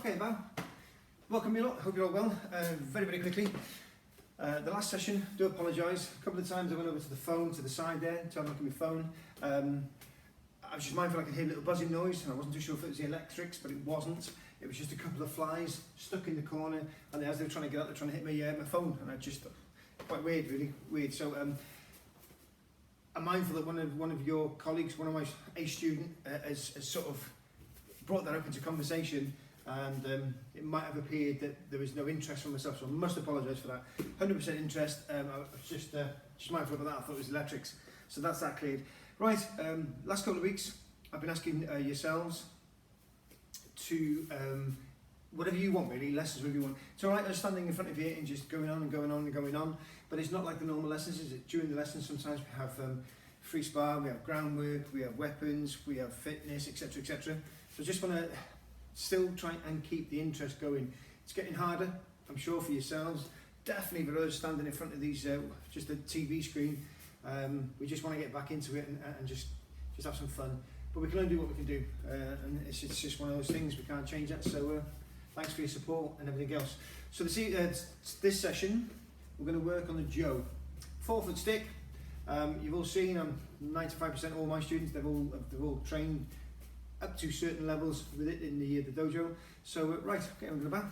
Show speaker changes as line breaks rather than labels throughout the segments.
Okay, Bob. Welcome you lot. Hope you're all well. Very quickly. The last session, do apologise. A couple of times I went over to the phone, to the side there, to have a look at my phone. I was just mindful I could hear a little buzzing noise, and I wasn't too sure if it was the electrics, but it wasn't. It was just a couple of flies stuck in the corner, and as they were trying to get out, they were trying to hit my phone, and I just, quite weird, really weird. So I'm mindful that one of your colleagues, one of my A student, has sort of brought that up into conversation, and it might have appeared that there was no interest from myself, so I must apologise for that. 100% interest. I was just mindful about that. I thought it was electrics, so that's that cleared. Right, last couple of weeks I've been asking yourselves to whatever you want, really, lessons whatever you want. It's alright, I'm standing in front of you and just going on and going on and going on, but it's not like the normal lessons, is it? During the lessons sometimes we have free spar, we have groundwork, we have weapons, we have fitness, etc, etc. So I just want to still try and keep the interest going. It's getting harder, I'm sure, for yourselves, definitely for us standing in front of these just a TV screen. We just want to get back into it and just have some fun, but we can only do what we can do, and it's just one of those things. We can't change that. So thanks for your support and everything else. So this session we're going to work on the Joe 4-foot stick. You've all seen, 95% all my students, they've all trained up to certain levels with it in the dojo. So right, okay, I'm going to back.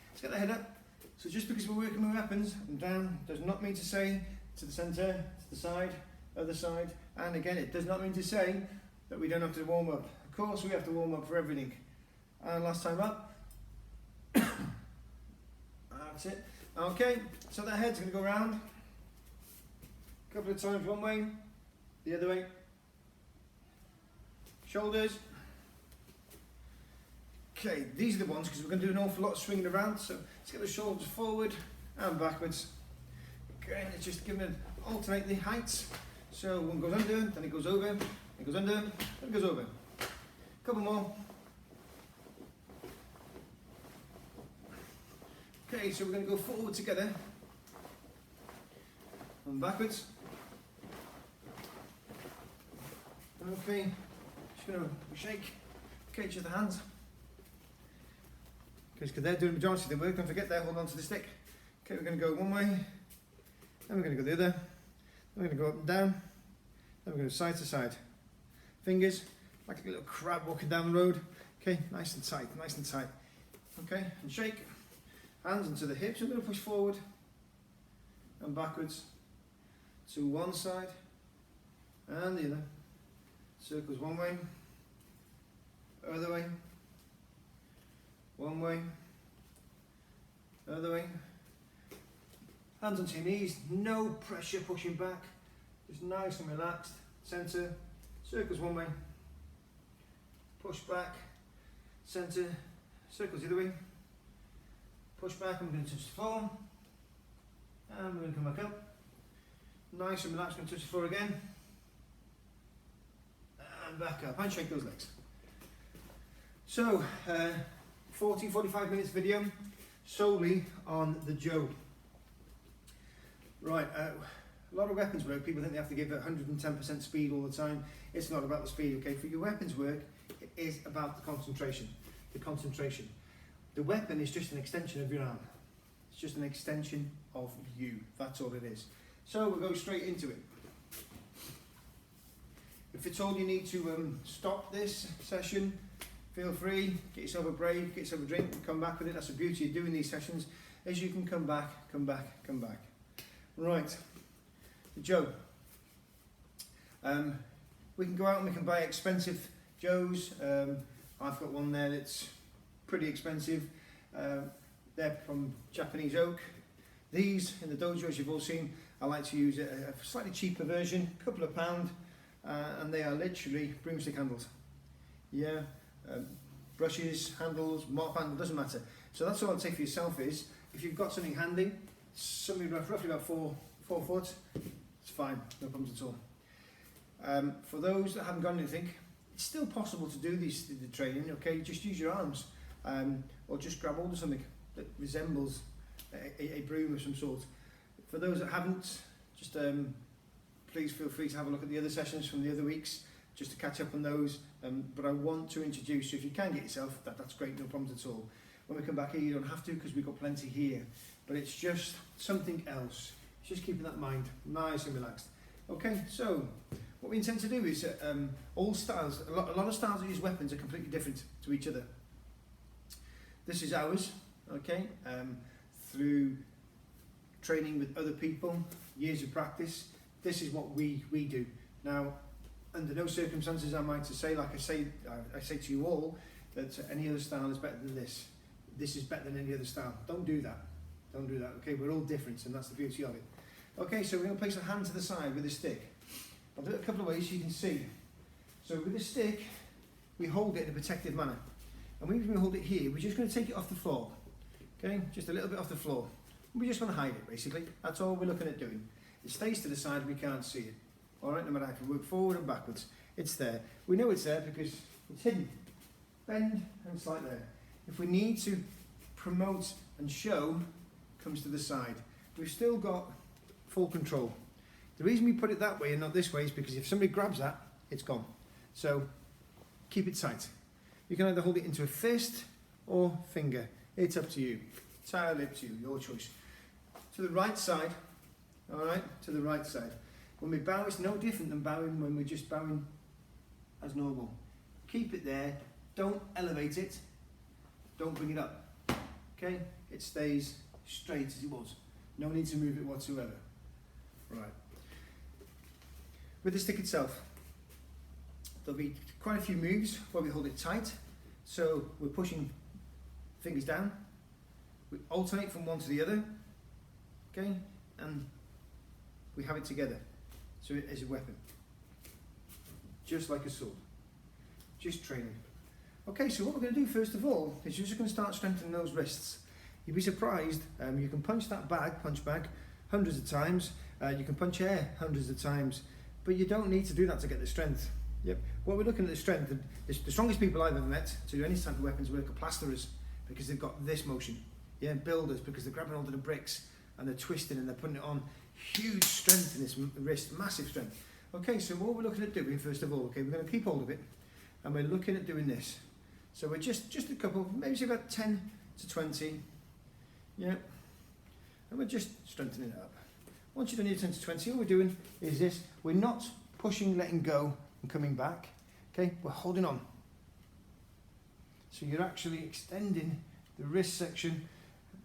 Let's get the head up. So just because we're working with weapons and down does not mean to say to the centre, to the side, other side, and again, it does not mean to say that we don't have to warm up. Of course, we have to warm up for everything. And last time up. That's it. Okay, so that head's going to go round a couple of times one way, the other way. Shoulders. Okay, these are the ones because we're going to do an awful lot of swinging around. So let's get the shoulders forward and backwards. Okay, let's just give it alternate the heights. So one goes under, then it goes over, then it goes under, then it goes over. A couple more. Okay, so we're going to go forward together and backwards. Okay, just going to shake. Okay, just the hands. Because they're doing the majority of the work, don't forget they're holding on to the stick. Okay, we're going to go one way, then we're going to go the other, then we're going to go up and down, then we're going to side to side. Fingers, like a little crab walking down the road. Okay, nice and tight, nice and tight. Okay, and shake. Hands into the hips, I'm going to push forward and backwards to one side and the other. Circles one way, other way, one way, other way. Hands onto your knees, no pressure pushing back, just nice and relaxed. Centre, circles one way, push back, centre, circles the other way, push back, I'm going to touch the floor, and we're going to come back up. Nice and relaxed, going to touch the floor again, and back up, and shake those legs. So, 40-45 minutes video, solely on the Joe. Right, a lot of weapons work, people think they have to give it 110% speed all the time. It's not about the speed, okay? For your weapons work, it is about the concentration. The weapon is just an extension of your arm. It's just an extension of you, that's all it is. So we'll go straight into it. If it's all you need to stop this session, feel free, get yourself a break, get yourself a drink, and come back with it. That's the beauty of doing these sessions, is you can come back. Right, the Joe. We can go out and we can buy expensive Joes. I've got one there that's pretty expensive. They're from Japanese oak. These, in the dojos you've all seen, I like to use a slightly cheaper version, a couple of pound, and they are literally broomstick handles. Yeah. Brushes, handles, mop handle, doesn't matter. So that's all I'd say for yourself is, if you've got something handy, something roughly about 4 foot, it's fine, no problems at all. For those that haven't got anything, it's still possible to do the training, okay? Just use your arms, or just grab hold of something that resembles a broom of some sort. For those that haven't, just please feel free to have a look at the other sessions from the other weeks, just to catch up on those. But I want to introduce, so if you can get yourself, that's great, no problems at all. When we come back here, you don't have to because we've got plenty here. But it's just something else. It's just keeping that mind nice and relaxed. Okay, so what we intend to do is all styles, a lot of styles that use weapons are completely different to each other. This is ours, okay, through training with other people, years of practice. This is what we do. Now, under no circumstances am I to say, like I say to you all, that any other style is better than this. This is better than any other style. Don't do that. Don't do that, okay? We're all different, and that's the beauty of it. Okay, so we're going to place a hand to the side with a stick. I'll do it a couple of ways so you can see. So with the stick, we hold it in a protective manner. And when we hold it here, we're just going to take it off the floor. Okay, just a little bit off the floor. We just want to hide it, basically. That's all we're looking at doing. It stays to the side, we can't see it. All right, no matter if we work forward and backwards, it's there. We know it's there because it's hidden. Bend and slide there. If we need to promote and show, comes to the side. We've still got full control. The reason we put it that way and not this way is because if somebody grabs that, it's gone. So keep it tight. You can either hold it into a fist or finger. It's up to you. Entirely up to you, your choice. To the right side, all right, to the right side. When we bow, it's no different than bowing when we're just bowing as normal. Keep it there. Don't elevate it. Don't bring it up. Okay? It stays straight as it was. No need to move it whatsoever. Right. With the stick itself, there'll be quite a few moves where we hold it tight. So we're pushing fingers down. We alternate from one to the other. Okay? And we have it together. So it is a weapon. Just like a sword. Just training. Okay, so what we're going to do first of all is you're just going to start strengthening those wrists. You'd be surprised, you can punch that punch bag hundreds of times, you can punch air hundreds of times, but you don't need to do that to get the strength. Yep. What we're looking at the strength, the strongest people I've ever met to do any type of weapons work are plasterers, because they've got this motion. Yeah, builders, because they're grabbing onto the bricks and they're twisting and they're putting it on. Huge strength in this wrist, massive strength. Okay, so what we're looking at doing first of all, okay, we're going to keep hold of it and we're looking at doing this. So we're just a couple, maybe say about 10 to 20. Yeah, and we're just strengthening it up. Once you've done your 10 to 20, all we're doing is this. We're not pushing, letting go and coming back. Okay, we're holding on. So you're actually extending the wrist section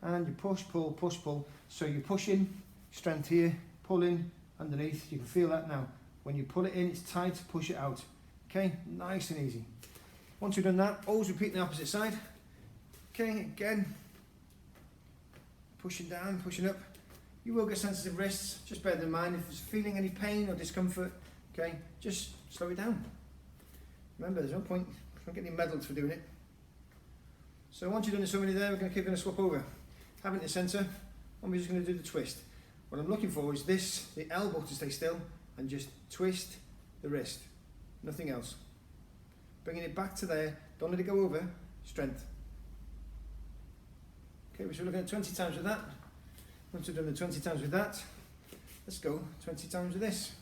and you push, pull. So you're pushing, strength here, pulling underneath. You can feel that now. When you pull it in, it's tight, push it out. Okay, nice and easy. Once you've done that, always repeat the opposite side. Okay, again. Pushing down, pushing up. You will get sensitive wrists, just bear in mind if you're feeling any pain or discomfort, okay, just slow it down. Remember, there's no point, don't get any medals for doing it. So once you've done so many there, we're going to keep going to swap over. Having it in the centre, and we're just going to do the twist. What I'm looking for is this, the elbow to stay still, and just twist the wrist, nothing else. Bringing it back to there, don't let it go over, strength. Okay, so we're looking at 20 times with that. Once we've done the 20 times with that, let's go 20 times with this.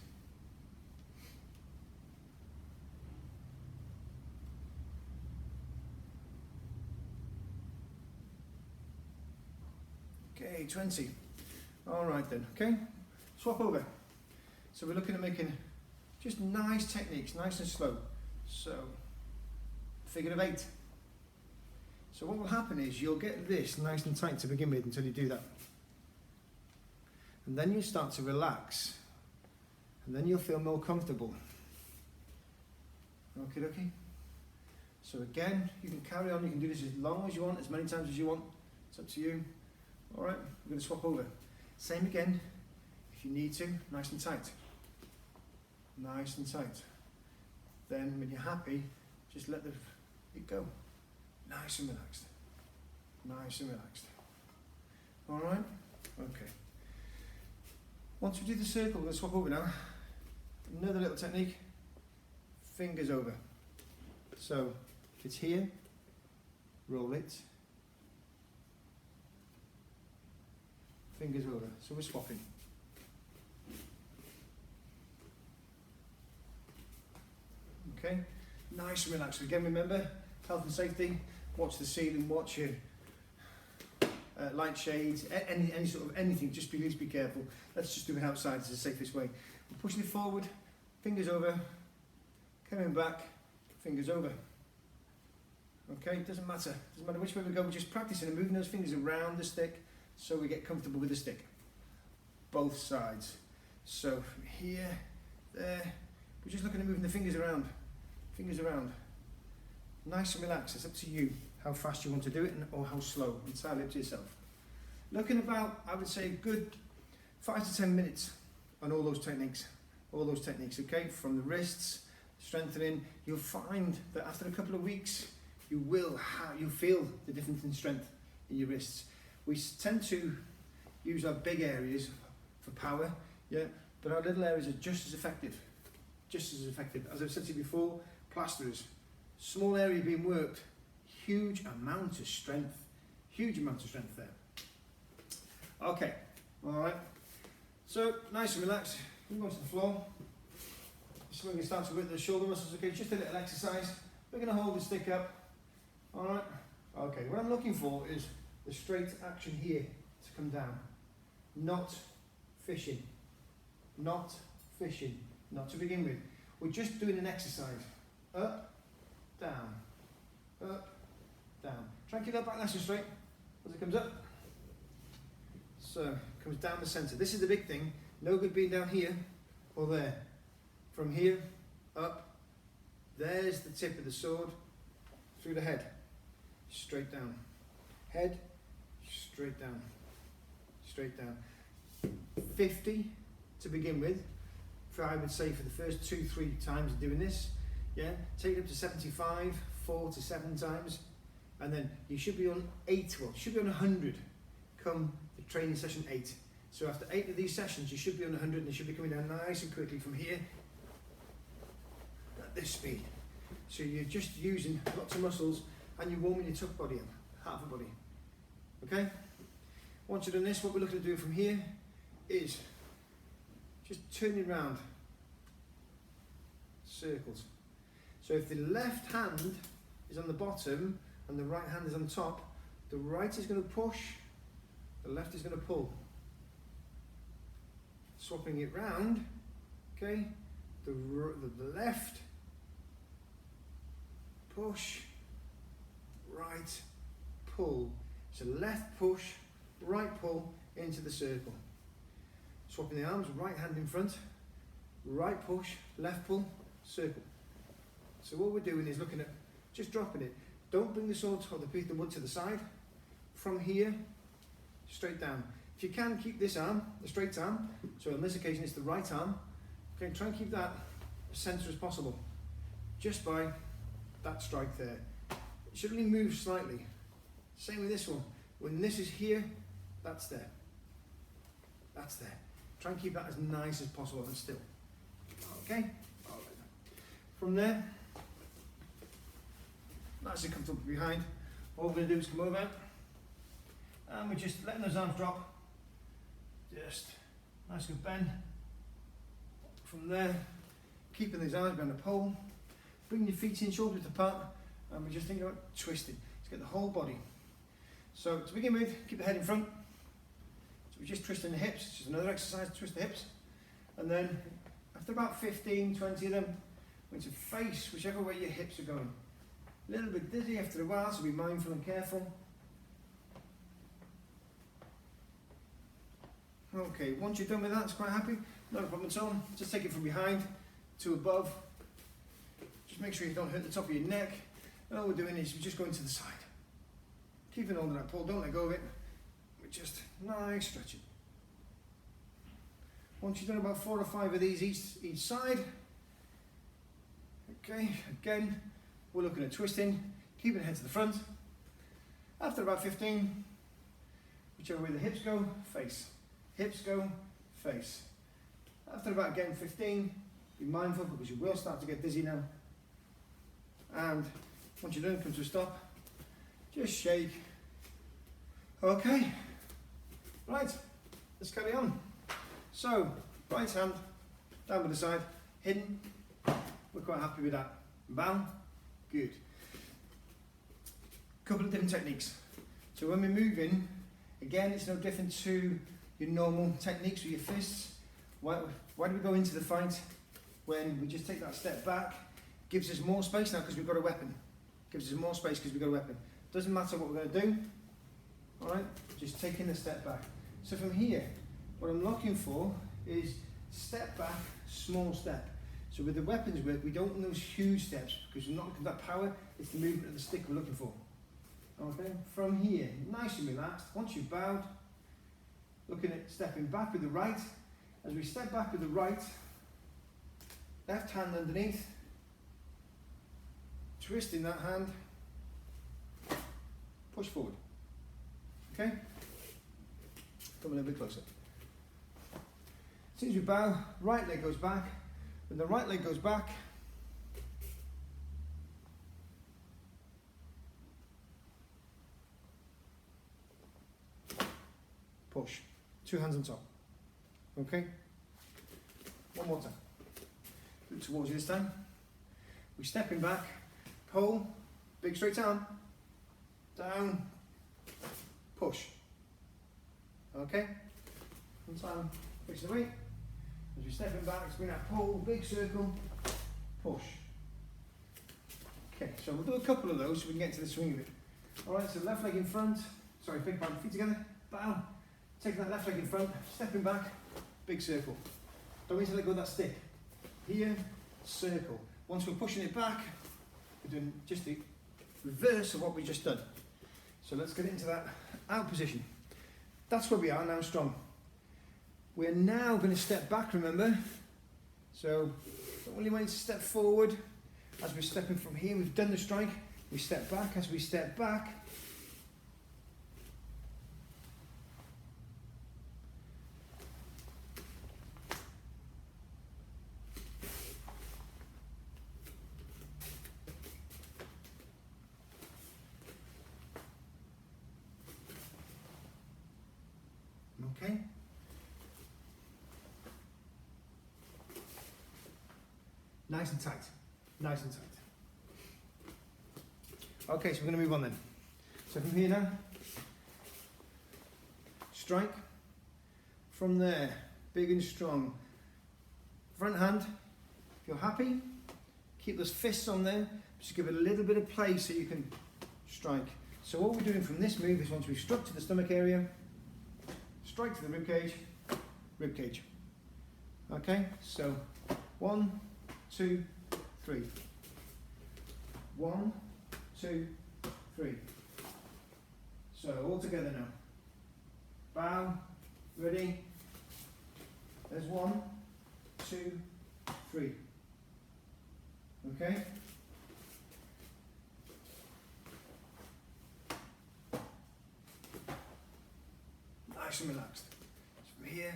Okay, 20. All right then, okay? Swap over. So we're looking at making just nice techniques, nice and slow. So, figure of 8. So what will happen is you'll get this nice and tight to begin with until you do that. And then you start to relax. And then you'll feel more comfortable. Okay, okay. So again, you can carry on, you can do this as long as you want, as many times as you want. It's up to you. All right, we're going to swap over. Same again, if you need to, nice and tight. Nice and tight. Then when you're happy, just let it go. Nice and relaxed. Nice and relaxed. All right? Okay. Once we do the circle, we're going to swap over now. Another little technique. Fingers over. So, if it's here, roll it. Fingers over. So we're swapping. Okay? Nice and relaxed. Again, remember, health and safety. Watch the ceiling, watch your light shades, any sort of anything, just please be careful. Let's just do it outside, it's the safest way. We're pushing it forward, fingers over, coming back, fingers over. Okay, it doesn't matter which way we go, we're just practicing and moving those fingers around the stick so we get comfortable with the stick. Both sides. So from here, there, we're just looking at moving the fingers around. Nice and relaxed, it's up to you how fast you want to do it or how slow, entirely up to yourself. Looking about, I would say a good 5 to 10 minutes on all those techniques, okay? From the wrists, strengthening, you'll find that after a couple of weeks, you'll feel the difference in strength in your wrists. We tend to use our big areas for power, yeah, but our little areas are just as effective. As I've said to you before, plasterers, small area being worked, huge amount of strength there. Okay, all right. So nice and relaxed. We go to the floor. So we're going to start to work the shoulder muscles. Okay, just a little exercise. We're going to hold the stick up. All right. Okay. What I'm looking for is the straight action here to come down, not fishing, not to begin with. We're just doing an exercise. Up, down, up, down. Try and keep that back nice and straight as it comes up. So it comes down the centre. This is the big thing. No good being down here or there. From here, up, there's the tip of the sword, through the head, straight down. Head, straight down, 50 to begin with, I would say for the first 2-3 times of doing this, yeah, take it up to 75, 4 to 7 times, and then you should be on 100 come the training session 8. So after 8 of these sessions, you should be on 100 and it should be coming down nice and quickly from here at this speed. So you're just using lots of muscles and you're warming your tuck body up, half a body. Okay? Once you've done this, what we're looking to do from here is just turning round circles. So if the left hand is on the bottom and the right hand is on top, the right is going to push, the left is going to pull. Swapping it round, okay, the left, push, right, pull. So left push, right pull into the circle. Swapping the arms, right hand in front, right push, left pull, circle. So what we're doing is looking at just dropping it. Don't bring the sword or the piece of wood to the side. From here, straight down. If you can, keep this arm, the straight arm, so on this occasion it's the right arm, okay, try and keep that as centre as possible, just by that strike there. It should only move slightly. Same with this one. When this is here, that's there. That's there. Try and keep that as nice as possible and still. Okay? All right. From there, nice and comfortable behind. All we're going to do is come over and we're just letting those arms drop. Just nice good bend. From there, keeping these arms behind the pole. Bring your feet in, shoulder width apart, and we're just thinking about twisting. Let's get the whole body. So to begin with, keep the head in front. So we're just twisting the hips. It's just another exercise to twist the hips. And then after about 15, 20 of them, we're going to face whichever way your hips are going. A little bit dizzy after a while, so be mindful and careful. Okay, once you're done with that, it's quite happy. No problem at all. Just take it from behind to above. Just make sure you don't hurt the top of your neck. And all we're doing is we're just going to the side. Keeping hold of that pole, don't let go of it. We're just nice stretching. Once you've done about 4 or 5 of these each side, okay, again, we're looking at twisting, keeping the head to the front. After about 15, whichever way the hips go, face. Hips go, face. After about, again, 15, be mindful because you will start to get dizzy now. And once you're done, come to a stop. Just shake. Okay. Right, let's carry on. So, right hand, down by the side, hidden. We're quite happy with that. Bam. Good. Couple of different techniques. So when we're moving Again, it's no different to your normal techniques with your fists. Why do we go into the fight when we just take that step back? Gives us more space now because we've got a weapon. Gives us more space because we've got a weapon. Doesn't matter what we're going to do. All right, just taking a step back. So from here, what I'm looking for is step back, small step. So with the weapons work, we don't want those huge steps because we're not looking for that power. It's the movement of the stick we're looking for. Okay, from here, nice and relaxed. Once you've bowed, looking at stepping back with the right. As we step back with the right, left hand underneath, twisting that hand, push forward. Okay? Come a little bit closer. As soon as you bow, right leg goes back. When the right leg goes back, push. 2 hands on top. Okay? One more time. Look towards you this time. We're stepping back, pull, big straight arm, down, push. Okay? One time, push the weight. As you're stepping back, it's been that pull, big circle, push. Okay, so we'll do a couple of those so we can get to the swing of it. Alright, so left leg in front, sorry, big palm, feet together, bow, taking that left leg in front, stepping back, big circle. Don't need to let go of that stick. Here, circle. Once we're pushing it back, we're doing just the reverse of what we just done. So let's get into that out position. That's where we are now, strong. We're now going to step back, remember? So don't really want to step forward. As we're stepping from here, we've done the strike. We step back. As we step back, okay? Nice and tight. Nice and tight. Okay, so we're going to move on then. So from here now, strike. From there, big and strong. Front hand, if you're happy, keep those fists on there. Just give it a little bit of play so you can strike. So what we're doing from this move is once we've struck to the stomach area, strike to the rib cage, rib cage. Okay, so 1, 2, 3. 1, 2, 3. So all together now. Bow, ready. There's 1, 2, 3. Okay. Nice and relaxed. So from here,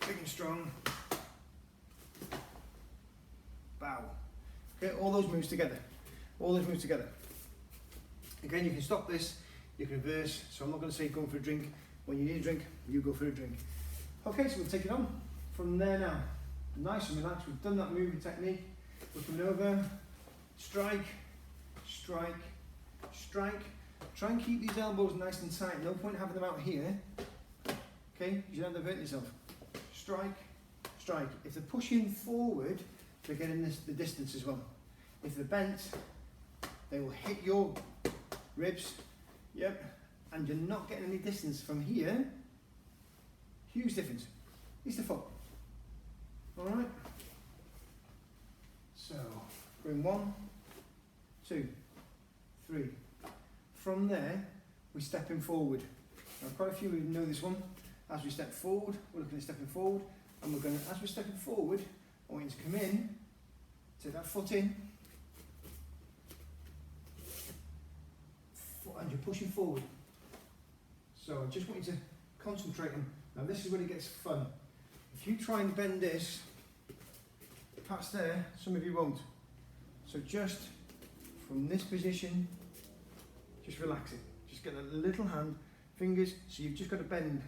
big and strong. Bow. Okay, all those moves together. All those moves together. Again, you can stop this, you can reverse. So I'm not going to say go for a drink. When you need a drink, you go for a drink. Okay, so we'll take it on from there now. Nice and relaxed. We've done that moving technique. We're coming over. Strike, strike, strike. Try and keep these elbows nice and tight. No point having them out here. Okay, you don't have to hurt yourself. Strike, strike. If they're pushing forward, they're getting the distance as well. If they're bent, they will hit your ribs. Yep. And you're not getting any distance from here. Huge difference. It's the foot. Alright. So, going 1, 2, 3. From there, we're stepping forward. Now, quite a few of you know this one. As we step forward, we're looking at stepping forward. And we're going to, as we're stepping forward, I want you to come in, take that foot in, and you're pushing forward. So I just want you to concentrate on, now this is when it gets fun. If you try and bend this past there, some of you won't. So just from this position, just relax it. Just get a little hand, fingers, so you've just got to bend.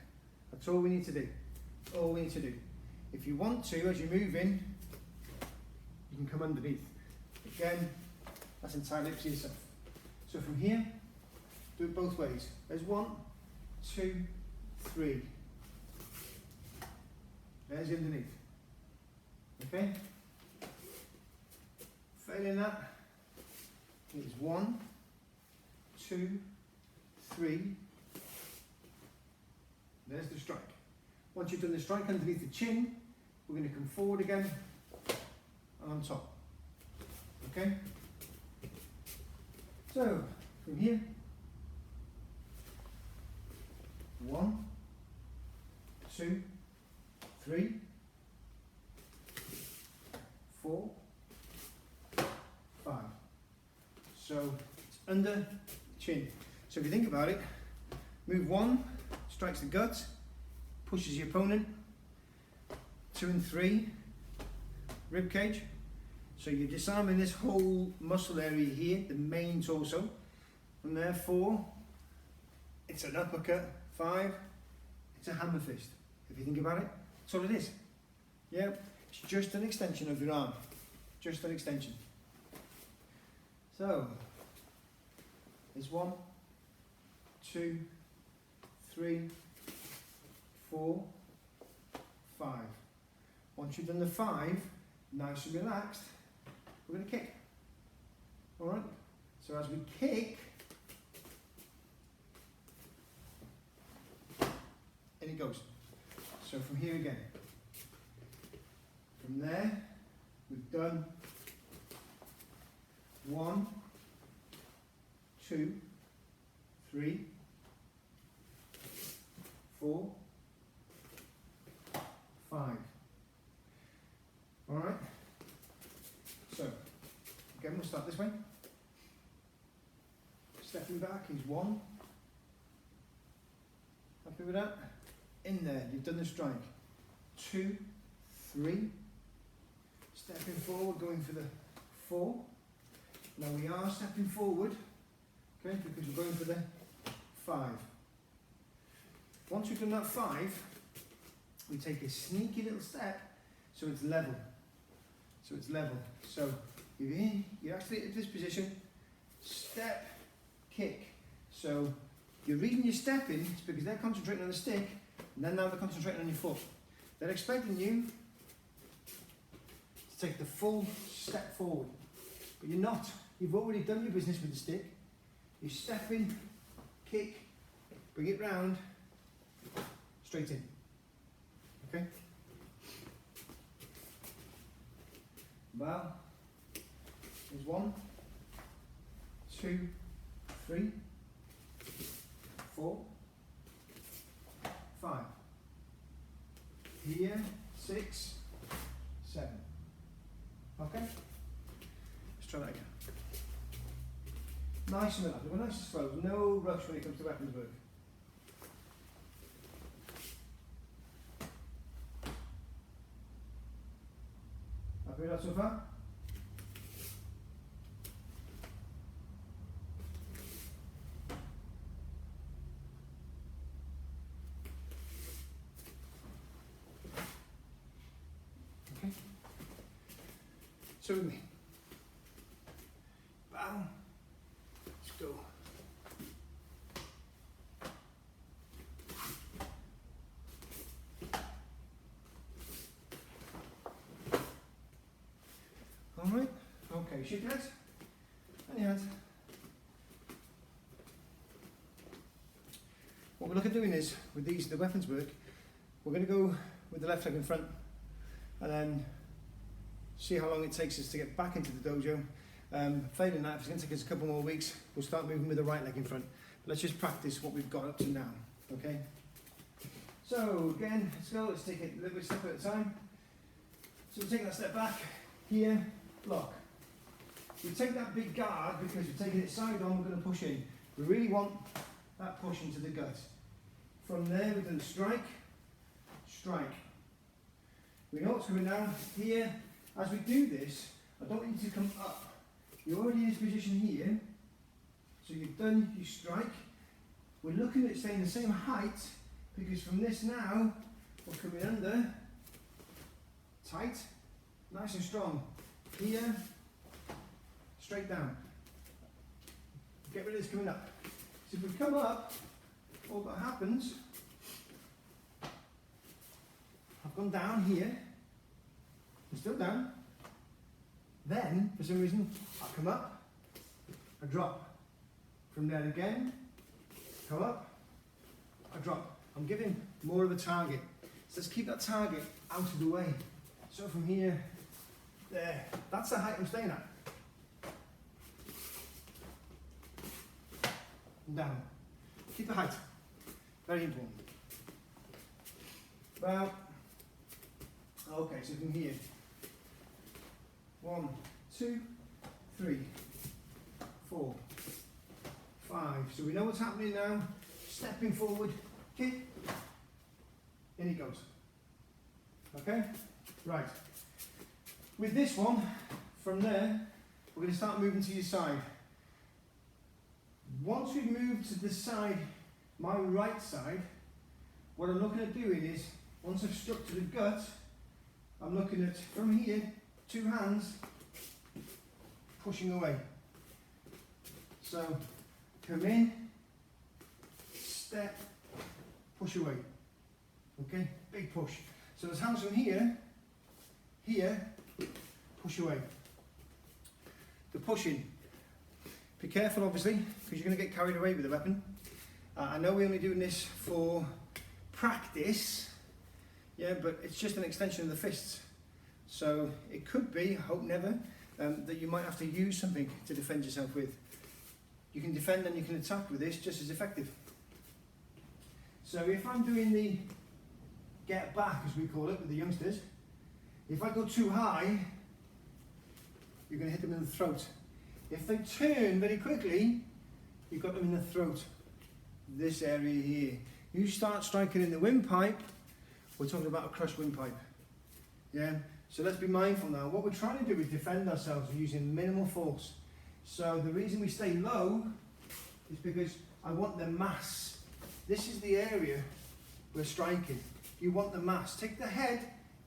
That's all we need to do. All we need to do. If you want to, as you move in, you can come underneath. Again, that's entirely up to yourself. So from here, do it both ways. There's 1, 2, 3. There's the underneath. Okay? Failing that, it's 1, 2, 3. There's the strike. Once you've done the strike underneath the chin, we're going to come forward again and on top. Okay? So, from here, 1, 2, 3, 4, 5. So it's under chin. So if you think about it, move 1, strikes the gut, pushes the opponent. 2 and 3, rib cage. So you're disarming this whole muscle area here, the main torso. From there, 4, it's an uppercut. 5, it's a hammer fist. If you think about it, that's all it is. Yeah, it's just an extension of your arm. Just an extension. So, there's 1, 2, 3, 4, 5. Once you've done the 5, nice and relaxed, we're going to kick. Alright? So as we kick, in it goes. So from here again. From there, we've done 1, 2, 3, 4, 5. All right. So again, we'll start this way. Stepping back is 1. Happy with that? In there, you've done the strike. 2, 3. Stepping forward, going for the 4. Now we are stepping forward, okay, because we're going for the 5. Once we've done that 5, we take a sneaky little step so it's level. So it's level. So you're in, you're actually at this position, step, kick. So you're reading your step in, it's because they're concentrating on the stick, and then now they're concentrating on your foot. They're expecting you to take the full step forward, but you're not. You've already done your business with the stick. You step in, kick, bring it round, straight in. Okay? Well, there's 1, 2, 3, 4, 5. Here, 6, 7. Okay? Let's try that again. Nice and relaxed. We're nice and slow. No rush when it comes to weapons work. Happy with that so far? Okay. So with me. Bow. Let's go. All right. Okay. Shake your hands. And your hands. What we're looking at doing is, with these, the weapons work, we're going to go with the left leg in front, and then see how long it takes us to get back into the dojo. Failing that, if it's going to take us a couple more weeks, we'll start moving with the right leg in front. But let's just practice what we've got up to now, okay? So again, let's go, let's take it a little bit step at a time. So we'll take that step back, here, block. We take that big guard because we're taking it side on, we're going to push in. We really want that push into the gut. From there, we've done strike, strike. We know what's coming down here. As we do this, I don't want you to come up. You're already in this position here, so you've done your strike. We're looking at staying the same height, because from this now, we're coming under, tight, nice and strong. Here, straight down. Get rid of this coming up. So if we come up, all that happens, I've gone down here, I'm still down, then for some reason I come up, I drop, from there again, come up, I drop. I'm giving more of a target. So let's keep that target out of the way. So from here, there, that's the height I'm staying at. And down. Keep the height. Very important. Well, okay, so from here. 1, 2, 3, 4, 5. So we know what's happening now. Stepping forward, kick, in he goes. Okay? Right. With this one, from there, we're going to start moving to your side. Once we've moved to the side, my right side, what I'm looking at doing is, once I've struck to the gut, I'm looking at, from here, 2 hands, pushing away. So, come in, step, push away. Okay, big push. So there's hands from here, here, push away. The pushing. Be careful obviously, because you're going to get carried away with the weapon. I know we're only doing this for practice, yeah, but it's just an extension of the fists. So it could be, I hope never, that you might have to use something to defend yourself with. You can defend and you can attack with this just as effective. So if I'm doing the get back, as we call it with the youngsters, if I go too high, you're going to hit them in the throat. If they turn very quickly, you've got them in the throat. This area here. You start striking in the windpipe, we're talking about a crushed windpipe. Yeah? So let's be mindful now. What we're trying to do is defend ourselves using minimal force. So the reason we stay low is because I want the mass. This is the area we're striking. You want the mass. Take the head,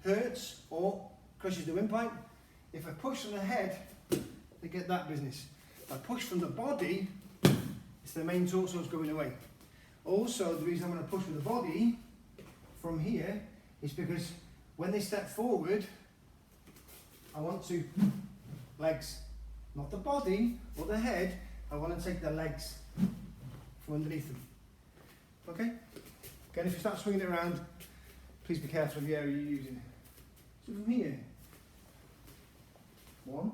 hurts or crushes the windpipe. If I push from the head, they get that business. If I push from the body, it's the main torsos going away. Also, the reason I'm going to push with the body from here is because when they step forward, I want to, legs, not the body or the head, I want to take the legs from underneath them. Okay? Again, if you start swinging it around, please be careful of the area you're using. So from here, 1,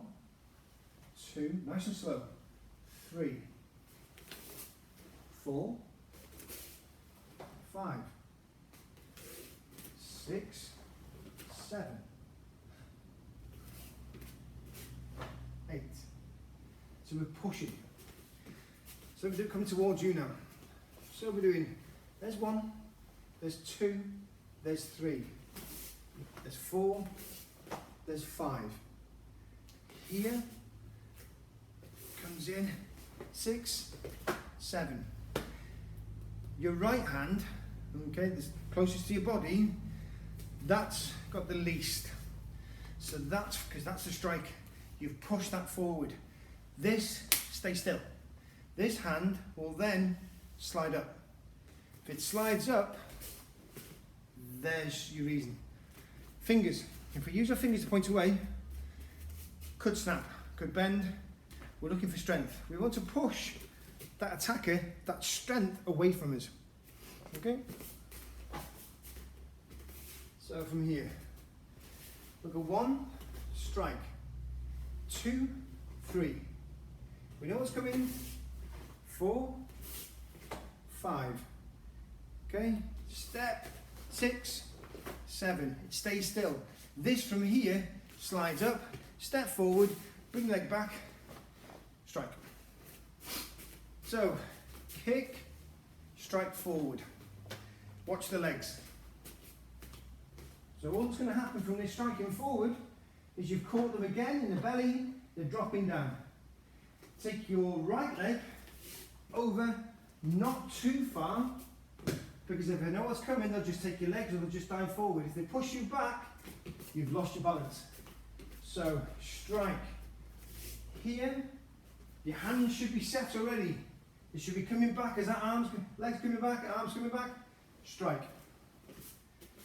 2, nice and slow, 3, 4, 5, 6, 7, 8. So we're pushing. So we're coming towards you now. So we're doing, there's 1, there's 2, there's 3, there's 4, there's 5. Here, comes in, 6, 7. Your right hand, okay, that's closest to your body, that's got the least. So that's, because that's the strike, you've pushed that forward. This, stay still. This hand will then slide up. If it slides up, there's your reason. Fingers, if we use our fingers to point away, could snap, could bend. We're looking for strength. We want to push that attacker, that strength away from us. Okay? So from here, we'll go 1, strike, 2, 3. We know what's coming. 4, 5. Okay? Step, 6, 7. It stays still. This from here slides up, step forward, bring the leg back, strike. So, kick, strike forward. Watch the legs. So all that's going to happen from this striking forward is you've caught them again in the belly, they're dropping down. Take your right leg over, not too far, because if they know what's coming, they'll just take your legs or they'll just dive forward. If they push you back, you've lost your balance. So, strike. Here, your hands should be set already. It should be coming back as that legs coming back, arms coming back, strike.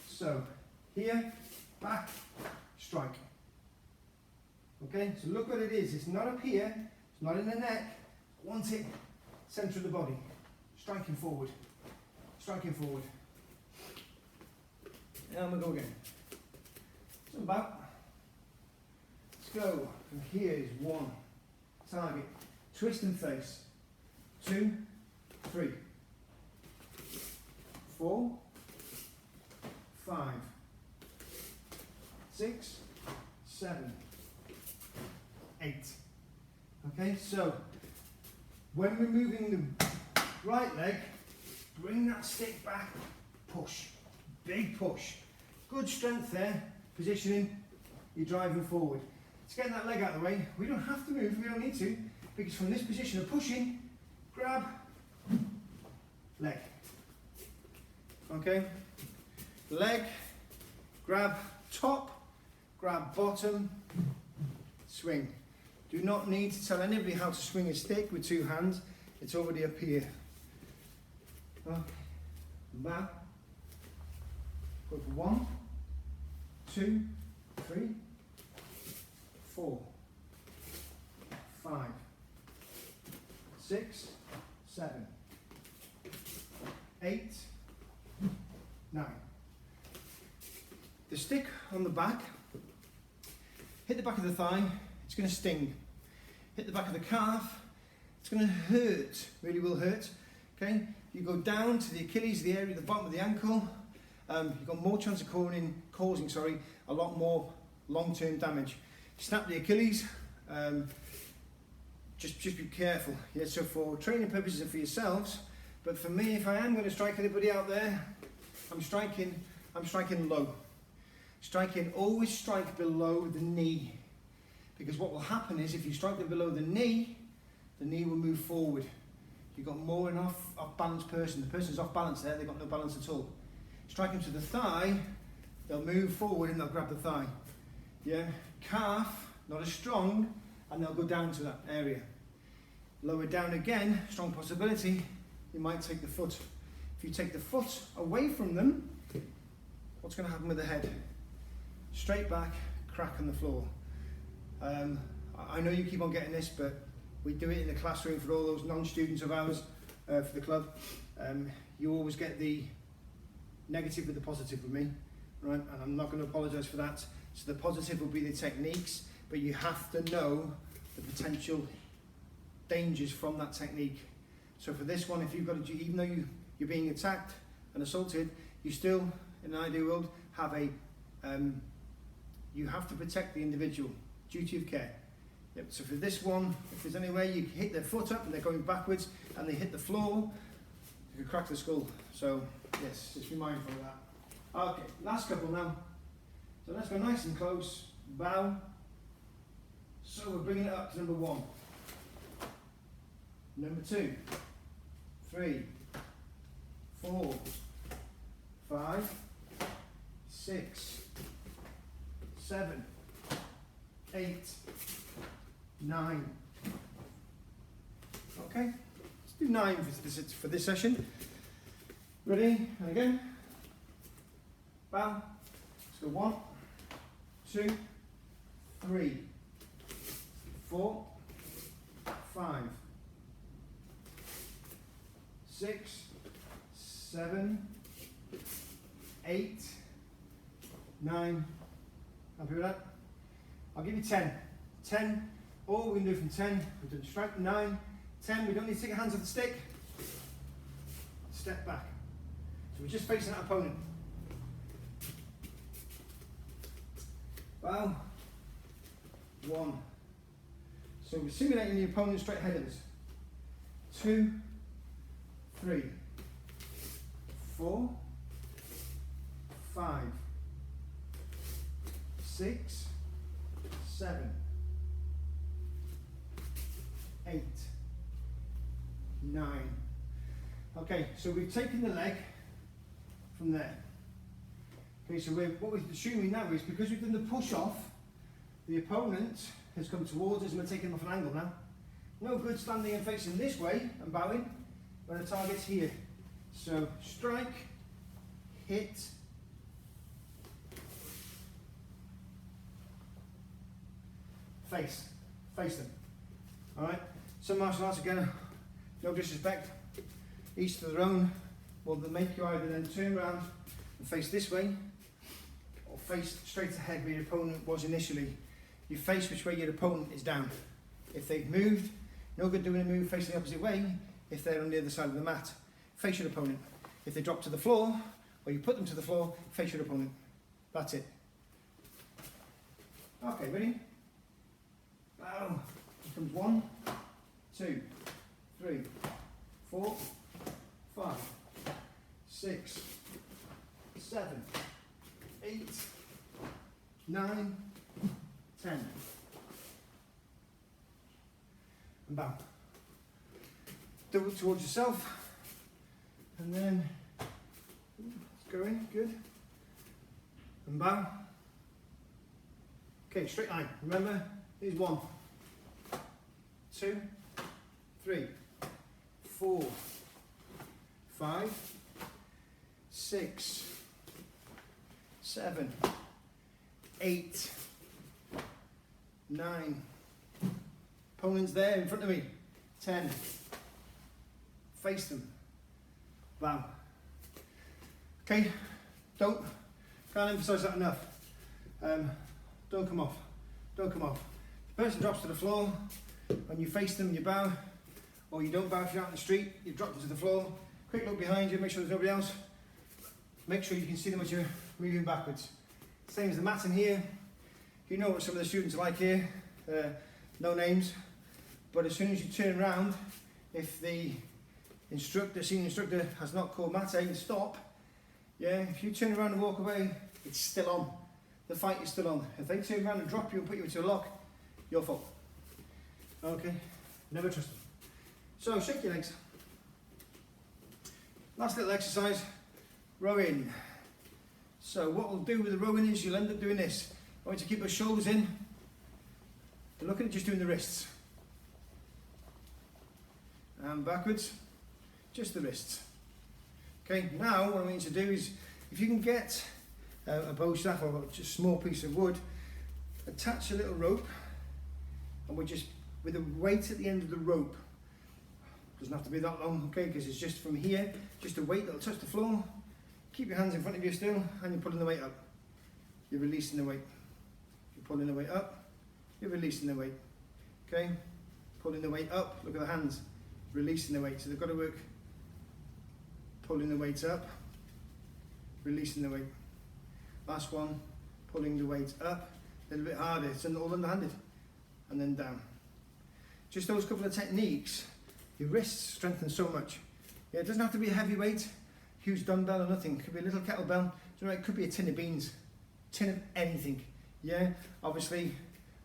So, here, back, strike. Okay, so look what it is. It's not up here, it's not in the neck. Want it centre of the body. Striking forward. Striking forward. And we'll go again. So about. Let's go. From here is 1. Target. Twist and face. 2, 3, 4, 5, 6, 7, 8. Okay, so when we're moving the right leg, bring that stick back, push, big push. Good strength there, positioning, you're driving forward. Let's get that leg out of the way. We don't have to move, we don't need to, because from this position of pushing, grab, leg. Okay, leg, grab top, grab bottom, swing. Do not need to tell anybody how to swing a stick with 2 hands. It's already up here. Okay. Back. Go for 1, 2, 3, 4, 5, 6, 7, 8, 9. The stick on the back, hit the back of the thigh, it's going to sting. Hit the back of the calf, it's going to hurt, really will hurt. Okay, you go down to the Achilles, the area at the bottom of the ankle, you've got more chance of causing a lot more long-term damage. Snap the Achilles, just be careful. Yeah, so for training purposes and for yourselves, but for me, if I am going to strike anybody out there, I'm striking low. Always strike below the knee. Because what will happen is if you strike them below the knee will move forward. You've got more an off balance person. The person's off balance there, they've got no balance at all. Strike them to the thigh, they'll move forward and they'll grab the thigh. Yeah, calf, not as strong, and they'll go down to that area. Lower down again, strong possibility, you might take the foot. If you take the foot away from them, what's going to happen with the head? Straight back, crack on the floor. I know you keep on getting this, but we do it in the classroom for all those non-students of ours for the club. You always get the negative with the positive with me, right? And I'm not going to apologise for that. So the positive will be the techniques, but you have to know the potential dangers from that technique. So for this one, if you've got even though you're being attacked and assaulted, you still, in an ideal world, have a you have to protect the individual. Duty of care. Yep. So for this one, if there's any way you hit their foot up and they're going backwards and they hit the floor, you could crack the skull. So yes, just be mindful of that. Okay, last couple now. So let's go nice and close. Bow. So we're bringing it up to number 1. Number 2. 3. 4. 5. 6. 7. 8, 9. Okay, let's do 9 for this session. Ready? And again. Bow. Let's go 1, 2, 3, 4, 5, 6, 7, 8, 9. Happy with that? I'll give you 10. 10, all we can do from 10, we've done strike 9, 10, we don't need to take our hands off the stick. Step back. So we're just facing that opponent. Bow. 1. So we're simulating the opponent straight ahead of us. 2, 3, 4, 5, 6, 7, 8, 9. Okay, so we've taken the leg from there. Okay, so what we're assuming now is because we've done the push off, the opponent has come towards us and we're taking him off an angle now. No good standing and facing this way and bowing when the target's here. So strike, hit, face them. Alright, some martial arts, again, no disrespect, each to their own, will make you either then turn around and face this way, or face straight ahead where your opponent was initially. You face which way your opponent is down. If they've moved, no good doing a move facing the opposite way if they're on the other side of the mat. Face your opponent. If they drop to the floor, or you put them to the floor, face your opponent. That's it. Okay, ready? Now, here comes 1, 2, 3, 4, 5, 6, 7, 8, 9, 10. And bow. Double towards yourself. And then, it's going, good. And bow. Okay, straight line. Remember, here's 1, 2, 3, 4, 5, 6, 7, 8, 9. Opponent's there in front of me. 10. Face them. Bow. Okay, can't emphasise that enough. Don't come off. Don't come off. The person drops to the floor. When you face them, you bow. Or you don't bow if you're out in the street. You drop them to the floor. Quick look behind you, make sure there's nobody else. Make sure you can see them as you're moving backwards. Same as the mat in here. You know what some of the students are like here. No names. But as soon as you turn around, if the senior instructor has not called mate, stop. Yeah, if you turn around and walk away, it's still on. The fight is still on. If they turn around and drop you and put you into a lock, your fault. Okay, never trust them. So shake your legs. Last little exercise, rowing. So what we'll do with the rowing is you'll end up doing this. I want you to keep your shoulders in. You're looking at just doing the wrists. And backwards, just the wrists. Okay, now what I want you to do is, if you can get a bow staff or just a small piece of wood, attach a little rope, and we're just, with a weight at the end of the rope, doesn't have to be that long, okay, because it's just from here, just a weight that'll touch the floor. Keep your hands in front of you still, and you're pulling the weight up. You're releasing the weight. You're pulling the weight up, you're releasing the weight. Okay, pulling the weight up, look at the hands, releasing the weight. So they've got to work, pulling the weight up, releasing the weight. Last one, pulling the weight up, a little bit harder, it's all underhanded, and then down. Just those couple of techniques, your wrists strengthen so much. Yeah, it doesn't have to be a heavy weight, huge dumbbell or nothing. It could be a little kettlebell. You know, it could be a tin of beans, tin of anything. Yeah, obviously,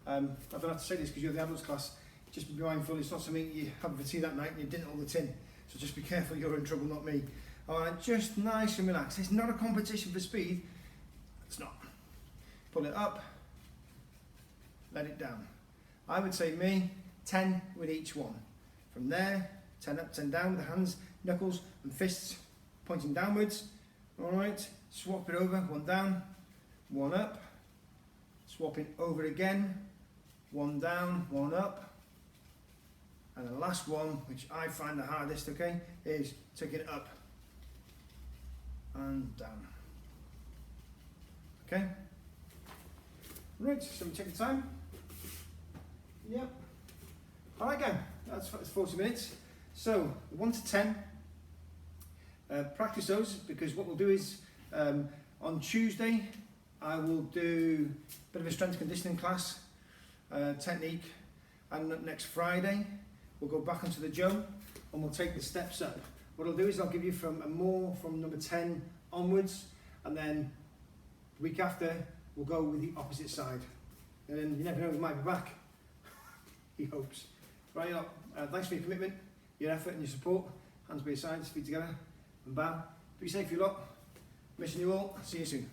I don't have to say this because you're the adults class. Just be mindful, it's not something you have for tea that night and you didn't all the tin. So just be careful, you're in trouble, not me. Alright, just nice and relaxed. It's not a competition for speed. It's not. Pull it up, let it down. I would say 10 with each one. From there, 10 up, 10 down with the hands, knuckles and fists pointing downwards. Alright, swap it over, 1 down, 1 up. Swapping over again, 1 down, 1 up. And the last one, which I find the hardest, okay, is taking it up and down. Okay? Right, so we take the time. Yep. Alright, go. That's 40 minutes. So, 1 to 10. Practice those, because what we'll do is, on Tuesday, I will do a bit of a strength conditioning class, technique, and next Friday, we'll go back onto the jump and we'll take the steps up. What I'll do is I'll give you from number 10 onwards, and then the week after we'll go with the opposite side. And then you never know, we might be back. He hopes. Right, thanks for your commitment, your effort and your support. Hands by your sides, feet together, and bow. Be safe, you lot. Missing you all. See you soon.